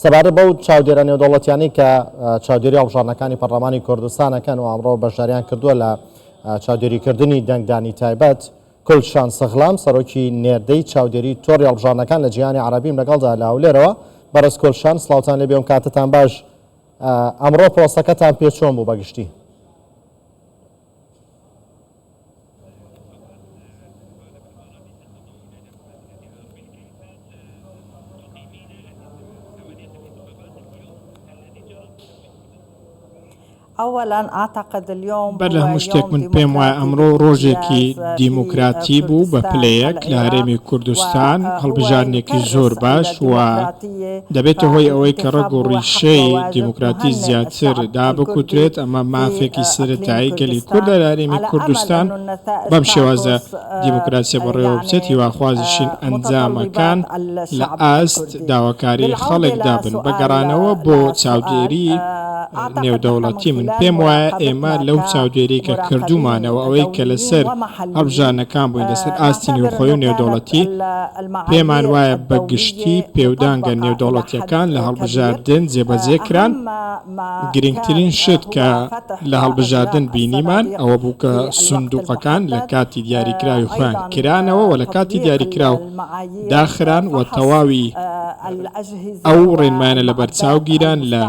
سەبارەت بەو چاودێرە نێودەوڵەتیانەی کە چاودێری هەڵبژاردنەکانی پەرلەمانی کوردستانەکەن و ئەمڕۆ بەشداریان کردووە لە چاودێریکردنی دەنگدانی تایبەت کولشان سەغلام سەرۆکی نێردەی چاودێری تۆڕی هەڵبژاردنەکان لە جیهانی عەرەبیم لەگەڵدا لە هەولێرەوە. بەڕێز کولشان سڵاوتان لێبێ و کاتتان باش. ئەمڕۆ پرۆسەکەتان پێ چۆن بوو بەگشتی؟ بەر لە هەموو شتێک من پێم وایە ئەمڕۆ ڕۆژێکی دیموکراتی بوو بە پلەیەک لە هەرێمی کوردستان، هەڵبژاردنێکی زۆر باش و دەبێتە هۆی ئەوەی کە ڕەگ و ڕیشەی دیموکراتی زیاتر دابکوترێت. ئەمە مافێکی سەرەتایی گەلی کوردە لە هەرێمی کوردستان بەم شێوازە دیموکراسیە بەڕێوە بچێت. هیواخوازیشین ئەنجامەکان لە ئاست داواکاری خەڵک دابن بەگەڕانەوە بۆ چاودێری نێودەوڵەتی. من پێم وایە ئێمە لەو چاودێری کە کردومانەوە ئەوەی کە لەسەر هەڵبژاردنەکان بووین لەسەر ئاستی نێوخۆی و نێودەوڵەتی، پێمان وایە بەگشتی پێودانگە نێودەوڵەتیەکان لە هەڵبژاردن جێبەجێکران. گرنگترین شت کە لە هەڵبژاردن بینیمان ئەوە بوو کە سندوقەکان لە کاتی دیاریکراوی خۆیان کرانەوە و لە کاتی دیاریکراو داخران و تەواوی ئەو ڕێنمانە لە بەرچاو گیران لە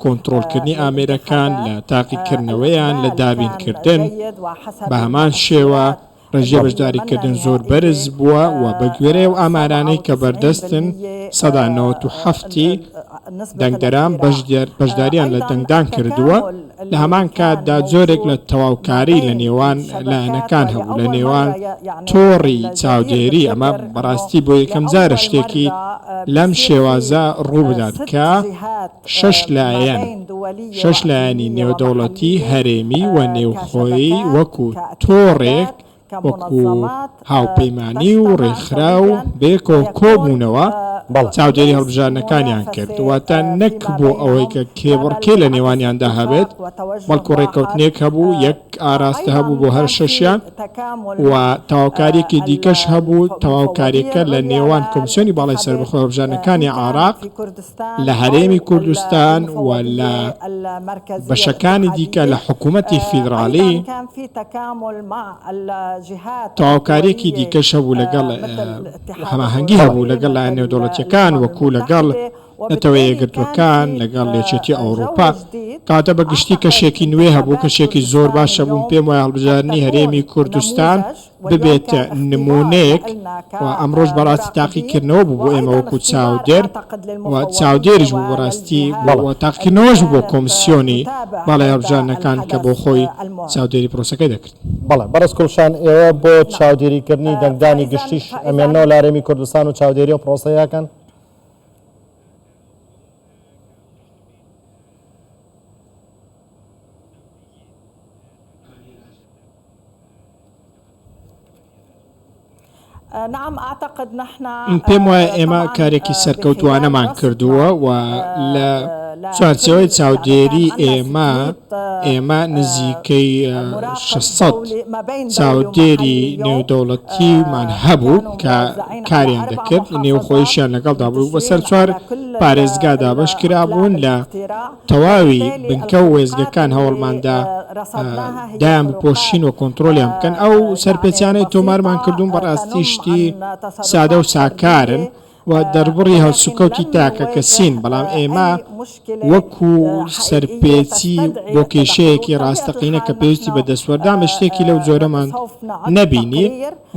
کۆنتڕۆلکردنی ئامێرەکان، لە تاقیکردنەوەیان، لە دابینکردن. بە هەمان شێوە ڕێژێ بەشداریکردن زۆر بەرز بووە و بە گوێرەی و ئامارانەی کە بەردەستن ١٩٧ دەنگدەران بەشداریان لە دەنگدان کردووە. لە هەمان کاتدا جۆرێک لە تەواوکاری لە نێوان لایەنەکان هەبوو، لە نێوان تۆڕی چاودێری. ئەمە بەڕاستی بۆ یەکەم جارە شتێکی لەم شێوازە ڕوو بدات کە شەش لایەنی نێودەوڵەتی هەرێمی و نێوخۆیی وەکو تۆڕێک، وەکو هاوپەیمانی و ڕێکخرا و بێکۆ کۆبوونەوە چاودێری هەڵبژاردنەکانیان کرد. واتە نەک بۆ ئەوەی کە کێبڕکێ لە نێوانیاندا هەبێت، بەڵکو ڕێکەوتنێک هەبوو، یەک ئاراستە هەبوو بۆ هەر شەشیان و تەواوکاریەکی دیکەش هەبوو. تەواوکاریەکە لە نێوان کۆمیسیۆنی باڵای سەربەخۆ هەڵبژاردنەکانی عێراق لە هەرێمی کوردستان و لە بەشەکانی دیکە لە حکوومەتی فیدراڵی. تەواوکاریەکی دیکەش هەبوو لەگەڵ هەماهەنگی هەبوو لەگەڵ لایەن نێودەوڵەتیەکان وەکو لەگەڵ نەتەوە یەکگرتوەکان، لەگەڵ لێچێتی ئەوروپا. کاتە بەگشتی کەشێکی نوێ هەبوو، کەشێکی زۆر باشە بوون. پێم وایە هەڵبژاردنی هەرێمی کوردستان ببێتە نمونەیەک و ئەمڕۆژ بەڕاستی تاقیکردنەوە بوو بۆ ئێمە وەکو چاودێر و چاودێریش بوو بەڕاستی تاقیکردنەوەش بۆ کۆمیسیۆنی باڵای هەڵبژاردنەکان کە بۆ خۆی چاودێری پرۆسەکەی دەکرد. بەڵێ بەڕێز کولشان، ئێوە بۆ چاودێریکردنی دەنگدانی گشتیش ئەمێنەوە لە هەرێمی کوردستان و چاودێری و پرۆسەیەکەن؟ پێم وایە ئێمە کارێکی سەرکەوتوانەمان کردووە و لە چوارچەوەی چاودێری ئێمە نزیکەی 600 چاودێری نێودەوڵەتیمان هەبوو کە کاریان دەکرد، نێوخۆیشیان لەگەڵدا بوو. بەسەر چوار پارێزگادا بەش کرابوون لە تەواوی بنکە و وێزگەکان هەوڵماندا دایان بپۆشین و کۆنتترۆلیان بکەن. ئەو سەرپێچانەی تۆمارمان کردوون بەڕاستی شتی سادە و ساکارن و دەربڕی هەڵسوکەوتی تاکە کەسین. بەڵام ئێمە وەکو سەرپێچی بۆ کێشەیەکی ڕاستەقینە کە پێویستی بە دەستوەردام شتێکی لەو جۆرەمان نەبینی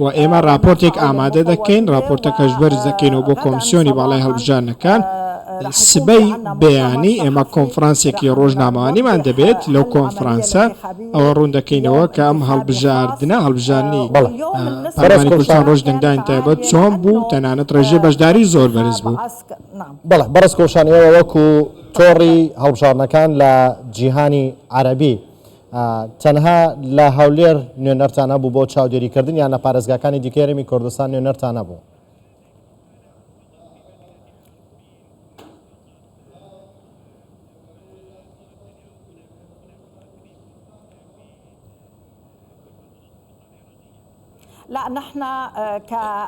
و ئێمە راپۆرتێک ئامادە دەکەین، راپۆرتەکەش بەرز دەکەینەوە بۆ کۆمیسیۆنی باڵای هەڵبژاردنەکان. سبەی بەیانی ئێمە کۆنفرانسێکی ڕۆژنامەوانیمان دەبێت. لەو کۆنفرانسە ئەوە ڕوون دەکەینەوە کە ئەم هەڵبژاردنی پەرلەمانی کوردستان ڕۆژ دەنگدانی تایبەت چۆن بوو، تەنانەت ڕێژەی بەشداری زۆر بەرز بوو. بەڵێ بەڕێز کولشان، ئێوە وەکو تۆڕی هەڵبژاردنەکان لە جیهانی عەرەبی تەنها لە هەولێر نوێنەرتان هەبوو بۆ چاودێریکردن یان لە پارێزگاکانی دیکەی هەرێمی کوردستان نوێنەرتان هەبوو؟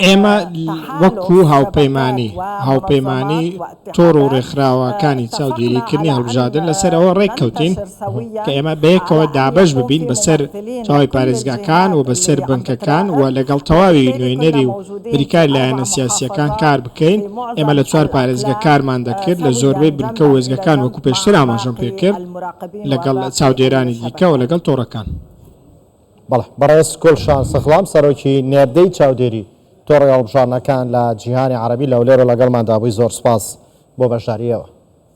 ئێمە وەکو هاوپەیمانی تۆڕ و ڕێکخراوەکانی چاودێریکردنی هەڵبژاردن لەسەرەوە ڕێککەوتین کە ئێمە بەیەکەوە دابەش ببین بەسەر تەواوی پارێزگاکان و بەسەر بنکەکان و لەگەڵ تەواوی نوێنەری و بریکار لایەنە سیاسیەکان کار بکەین. ئێمە لە 4 پارێزگا کارمان دەکرد لە زۆربەی بنکە و وێزگەکان وەکو پێشتر ئاماژەم پێکرد لەگەڵ چاودێرانی دیکە و لەگەڵ تۆڕەکان. بەڵێ بەڕێز گولشان سەخلام سەرۆکی نێردەی چاودێری تۆڕی هەڵبژاردنەکان لە جیهانی عەرەبی لەولێرە لەگەڵماندا بووی. زۆر سوپاس بۆ بەشداریەوە.